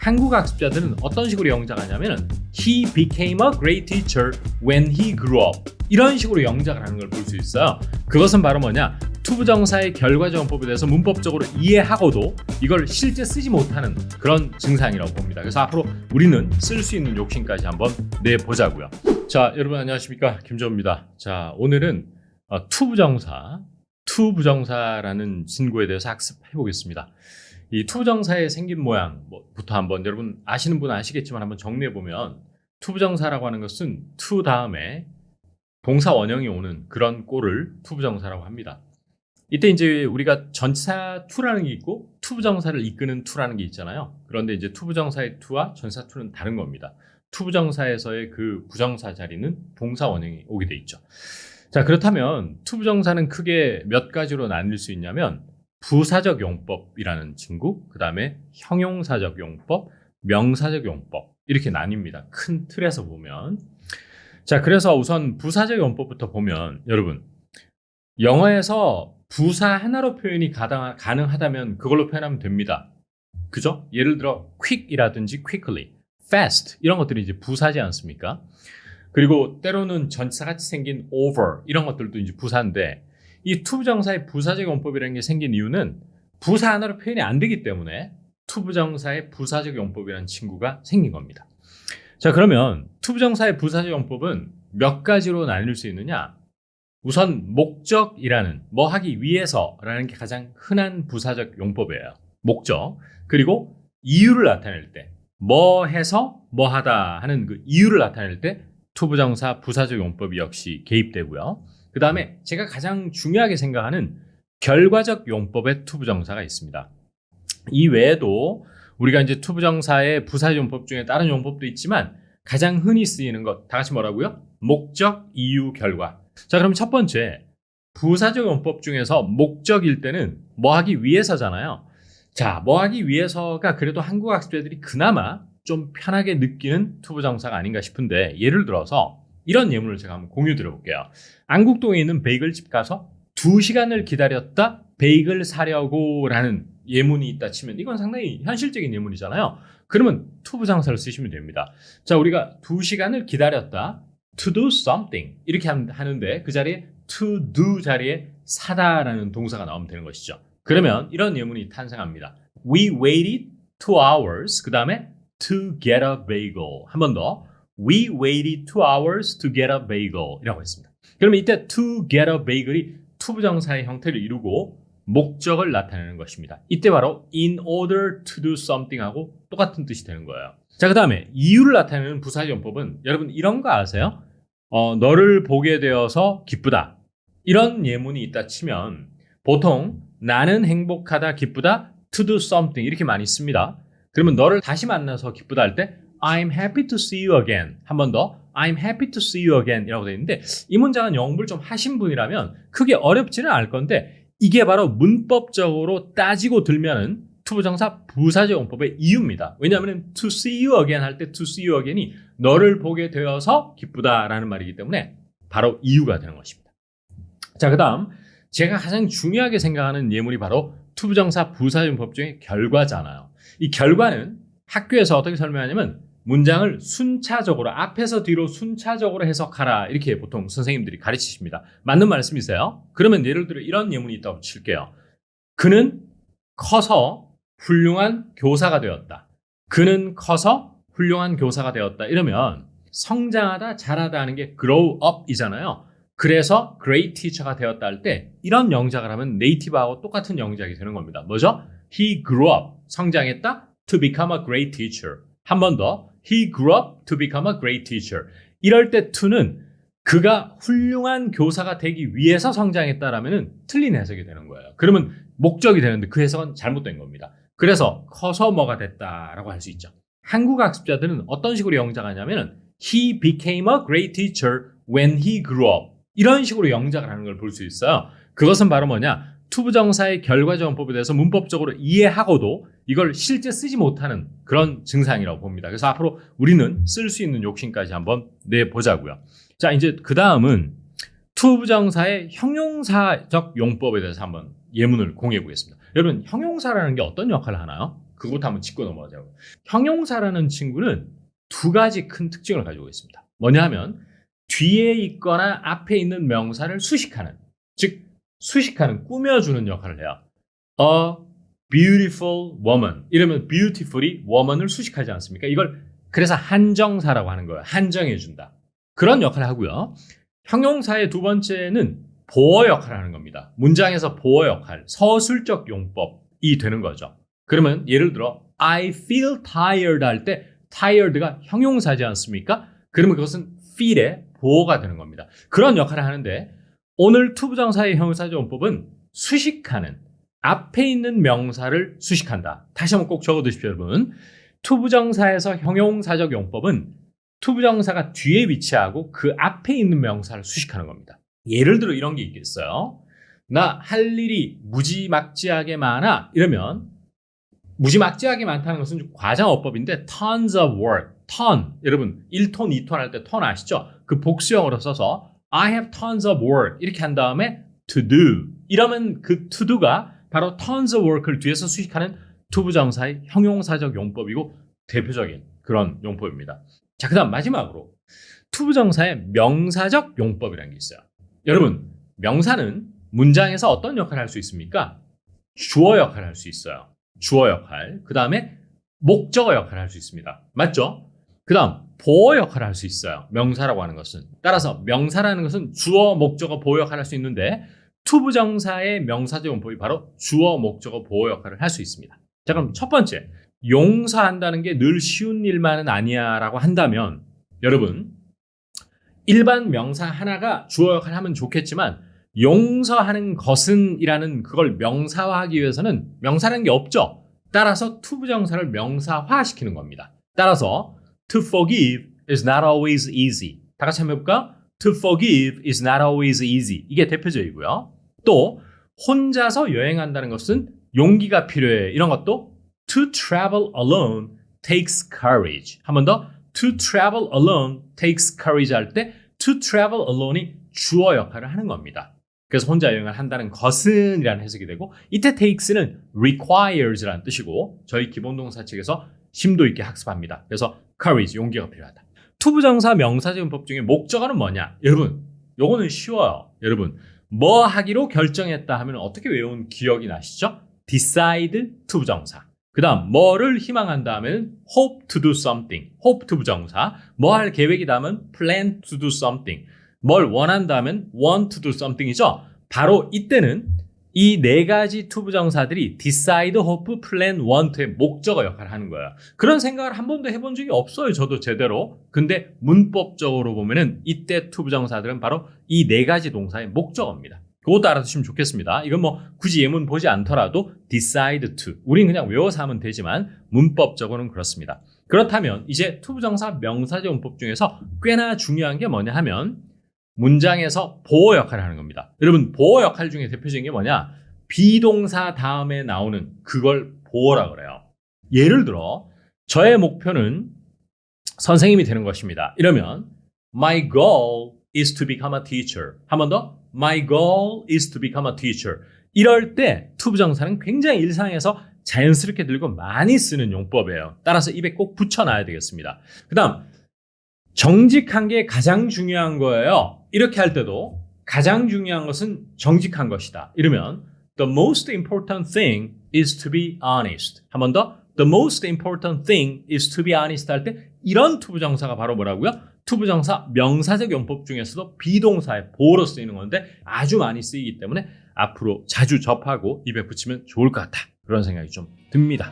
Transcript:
한국 학습자들은 어떤 식으로 영작을 하냐면은 He became a great teacher when he grew up. 이런 식으로 영작을 하는 걸 볼 수 있어요. 그것은 바로 뭐냐? 투부정사의 결과정법에 대해서 문법적으로 이해하고도 이걸 실제 쓰지 못하는 그런 증상이라고 봅니다. 그래서 앞으로 우리는 쓸 수 있는 욕심까지 한번 내보자고요. 자, 여러분 안녕하십니까? 김조입니다. 자, 오늘은 투부정사라는 진구에 대해서 학습해 보겠습니다. 이 투부정사의 생긴 모양부터 한번 여러분 아시는 분은 아시겠지만 한번 정리해 보면 투부정사라고 하는 것은 to 다음에 동사 원형이 오는 그런 꼴을 투부정사라고 합니다. 이때 이제 우리가 전치사 to라는 게 있고 투부정사를 이끄는 to라는 게 있잖아요. 그런데 이제 투부정사의 to와 전치사 to는 다른 겁니다. 투부정사에서의 그 부정사 자리는 동사 원형이 오게 돼 있죠. 자, 그렇다면 투부정사는 크게 몇 가지로 나눌 수 있냐면 부사적 용법이라는 친구, 그 다음에 형용사적 용법, 명사적 용법 이렇게 나뉩니다. 큰 틀에서 보면. 자, 그래서 우선 부사적 용법부터 보면 여러분 영어에서 부사 하나로 표현이 가능하다면 그걸로 표현하면 됩니다. 그죠? 예를 들어 quick이라든지 quickly, fast 이런 것들이 이제 부사지 않습니까? 그리고 때로는 전치사같이 생긴 over 이런 것들도 이제 부사인데 이 투부정사의 부사적 용법이라는 게 생긴 이유는 부사 하나로 표현이 안 되기 때문에 투부정사의 부사적 용법이라는 친구가 생긴 겁니다. 자, 그러면 투부정사의 부사적 용법은 몇 가지로 나눌 수 있느냐? 우선 목적이라는 뭐 하기 위해서라는 게 가장 흔한 부사적 용법이에요. 목적. 그리고 이유를 나타낼 때 뭐 해서 뭐 하다 하는 그 이유를 나타낼 때 투부정사 부사적 용법이 역시 개입되고요. 그 다음에 제가 가장 중요하게 생각하는 결과적 용법의 투부정사가 있습니다. 이 외에도 우리가 이제 투부정사의 부사적 용법 중에 다른 용법도 있지만 가장 흔히 쓰이는 것 다 같이 뭐라고요? 목적, 이유, 결과. 자, 그럼 첫 번째 부사적 용법 중에서 목적일 때는 뭐 하기 위해서잖아요. 자, 뭐 하기 위해서가 그래도 한국 학습자들이 그나마 좀 편하게 느끼는 투부정사가 아닌가 싶은데 예를 들어서 이런 예문을 제가 한번 공유 드려볼게요. 안국동에 있는 베이글집 가서 2시간을 기다렸다 베이글 사려고 라는 예문이 있다 치면 이건 상당히 현실적인 예문이잖아요. 그러면 투부정사를 쓰시면 됩니다. 자, 우리가 2시간을 기다렸다 to do something 이렇게 하는데 그 자리에 to do 자리에 사다라는 동사가 나오면 되는 것이죠. 그러면 이런 예문이 탄생합니다. We waited 2 hours 그 다음에 to get a bagel. 한 번 더. We waited 2 hours to get a bagel 이라고 했습니다. 그러면 이때 to get a bagel이 투부정사의 형태를 이루고 목적을 나타내는 것입니다. 이때 바로 in order to do something 하고 똑같은 뜻이 되는 거예요. 자, 그 다음에 이유를 나타내는 부사적 용법은 여러분 이런 거 아세요? 너를 보게 되어서 기쁘다. 이런 예문이 있다 치면 보통 나는 행복하다, 기쁘다, to do something 이렇게 많이 씁니다. 그러면 너를 다시 만나서 기쁘다 할 때 I'm happy to see you again. 한 번 더 I'm happy to see you again 이라고 되어 있는데 이 문장은 영어 공부를 좀 하신 분이라면 크게 어렵지는 않을 건데 이게 바로 문법적으로 따지고 들면은 투부정사 부사적 용법의 이유입니다. 왜냐하면 to see you again 할 때 to see you again이 너를 보게 되어서 기쁘다라는 말이기 때문에 바로 이유가 되는 것입니다. 자, 그 다음 제가 가장 중요하게 생각하는 예문이 바로 투부정사 부사적 용법 중에 결과잖아요. 이 결과는 학교에서 어떻게 설명하냐면 문장을 순차적으로 앞에서 뒤로 순차적으로 해석하라 이렇게 보통 선생님들이 가르치십니다. 맞는 말씀이세요? 그러면 예를 들어 이런 예문이 있다고 칠게요. 그는 커서 훌륭한 교사가 되었다. 그는 커서 훌륭한 교사가 되었다. 이러면 성장하다, 자라다 하는 게 grow up 이잖아요. 그래서 great teacher가 되었다 할 때 이런 영작을 하면 네이티브하고 똑같은 영작이 되는 겁니다. 뭐죠? He grew up, 성장했다, to become a great teacher. 한 번 더, he grew up to become a great teacher. 이럴 때 to는 그가 훌륭한 교사가 되기 위해서 성장했다라면 틀린 해석이 되는 거예요. 그러면 목적이 되는데 그 해석은 잘못된 겁니다. 그래서 커서 뭐가 됐다라고 할 수 있죠. 한국 학습자들은 어떤 식으로 영작하냐면 he became a great teacher when he grew up. 이런 식으로 영작을 하는 걸 볼 수 있어요. 그것은 바로 뭐냐? 투부정사의 결과적 용법에 대해서 문법적으로 이해하고도 이걸 실제 쓰지 못하는 그런 증상이라고 봅니다. 그래서 앞으로 우리는 쓸 수 있는 욕심까지 한번 내보자고요. 자, 이제 그 다음은 투부정사의 형용사적 용법에 대해서 한번 예문을 공유해 보겠습니다. 여러분, 형용사라는 게 어떤 역할을 하나요? 그것부터 한번 짚고 넘어가자고. 형용사라는 친구는 두 가지 큰 특징을 가지고 있습니다. 뭐냐 하면 뒤에 있거나 앞에 있는 명사를 수식하는, 즉 수식하는, 꾸며주는 역할을 해요. A beautiful woman. 이러면 beautifully woman을 수식하지 않습니까? 이걸 그래서 한정사라고 하는 거예요. 한정해준다. 그런 역할을 하고요. 형용사의 두 번째는 보어 역할을 하는 겁니다. 문장에서 보어 역할, 서술적 용법이 되는 거죠. 그러면 예를 들어 I feel tired 할 때 tired가 형용사지 않습니까? 그러면 그것은 feel의 보어가 되는 겁니다. 그런 역할을 하는데 오늘 투부정사의 형용사적 용법은 수식하는, 앞에 있는 명사를 수식한다. 다시 한번 꼭 적어두십시오, 여러분. 투부정사에서 형용사적 용법은 투부정사가 뒤에 위치하고 그 앞에 있는 명사를 수식하는 겁니다. 예를 들어 이런 게 있겠어요. 나 할 일이 무지막지하게 많아. 이러면 무지막지하게 많다는 것은 과장어법인데 tons of work, ton. 여러분 1톤, 2톤 할 때 톤 아시죠? 그 복수형으로 써서 I have tons of work 이렇게 한 다음에 to do. 이러면 그 to do가 바로 tons of work를 뒤에서 수식하는 투부정사의 형용사적 용법이고 대표적인 그런 용법입니다. 자, 그 다음 마지막으로 투부정사의 명사적 용법이라는 게 있어요. 여러분, 명사는 문장에서 어떤 역할을 할 수 있습니까? 주어 역할을 할 수 있어요. 주어 역할. 그 다음에 목적어 역할을 할 수 있습니다. 맞죠? 그 다음 보어 역할을 할 수 있어요. 명사라고 하는 것은. 따라서 명사라는 것은 주어, 목적어, 보어 역할을 할 수 있는데 투부정사의 명사적 용법이 바로 주어, 목적어, 보어 역할을 할 수 있습니다. 자, 그럼 첫 번째, 용서한다는 게 늘 쉬운 일만은 아니야 라고 한다면 여러분, 일반 명사 하나가 주어 역할을 하면 좋겠지만 용서하는 것은 이라는 그걸 명사화하기 위해서는 명사라는 게 없죠. 따라서 투부정사를 명사화시키는 겁니다. 따라서 to forgive is not always easy. 다 같이 한번 해볼까? To forgive is not always easy. 이게 대표적이고요. 또 혼자서 여행한다는 것은 용기가 필요해. 이런 것도 to travel alone takes courage. 한 번 더. To travel alone takes courage 할 때 to travel alone이 주어 역할을 하는 겁니다. 그래서 혼자 여행을 한다는 것은 이라는 해석이 되고 이때 takes는 requires라는 뜻이고 저희 기본동사 책에서 심도 있게 학습합니다. 그래서 courage, 용기가 필요하다. 투부정사 명사적 용법 중에 목적어는 뭐냐? 여러분, 요거는 쉬워요. 여러분, 뭐 하기로 결정했다 하면 어떻게 외운 기억이 나시죠? decide 투부정사. 그 다음 뭐를 희망한다 하면 hope to do something. hope 투부정사. 뭐 할 계획이다 하면 plan to do something. 뭘 원한다 하면 want to do something이죠. 바로 이때는 이 네 가지 투부정사들이 decide, hope, plan, want의 목적어 역할을 하는 거예요. 그런 생각을 한 번도 해본 적이 없어요. 저도 제대로. 근데 문법적으로 보면은 이때 투부정사들은 바로 이 네 가지 동사의 목적어입니다. 그것도 알아두시면 좋겠습니다. 이건 뭐 굳이 예문 보지 않더라도 decide to. 우린 그냥 외워서 하면 되지만 문법적으로는 그렇습니다. 그렇다면 이제 투부정사 명사적 문법 중에서 꽤나 중요한 게 뭐냐 하면 문장에서 보어 역할을 하는 겁니다. 여러분, 보어 역할 중에 대표적인 게 뭐냐? 비동사 다음에 나오는 그걸 보어라 그래요. 예를 들어 저의 목표는 선생님이 되는 것입니다. 이러면 My goal is to become a teacher. 한 번 더. My goal is to become a teacher. 이럴 때 투부정사는 굉장히 일상에서 자연스럽게 들고 많이 쓰는 용법이에요. 따라서 입에 꼭 붙여놔야 되겠습니다. 그 다음 정직한 게 가장 중요한 거예요. 이렇게 할 때도 가장 중요한 것은 정직한 것이다. 이러면 The most important thing is to be honest. 한 번 더. The most important thing is to be honest 할 때 이런 투부정사가 바로 뭐라고요? 투부정사 명사적 용법 중에서도 비동사의 보어로 쓰이는 건데 아주 많이 쓰이기 때문에 앞으로 자주 접하고 입에 붙이면 좋을 것 같다. 그런 생각이 좀 듭니다.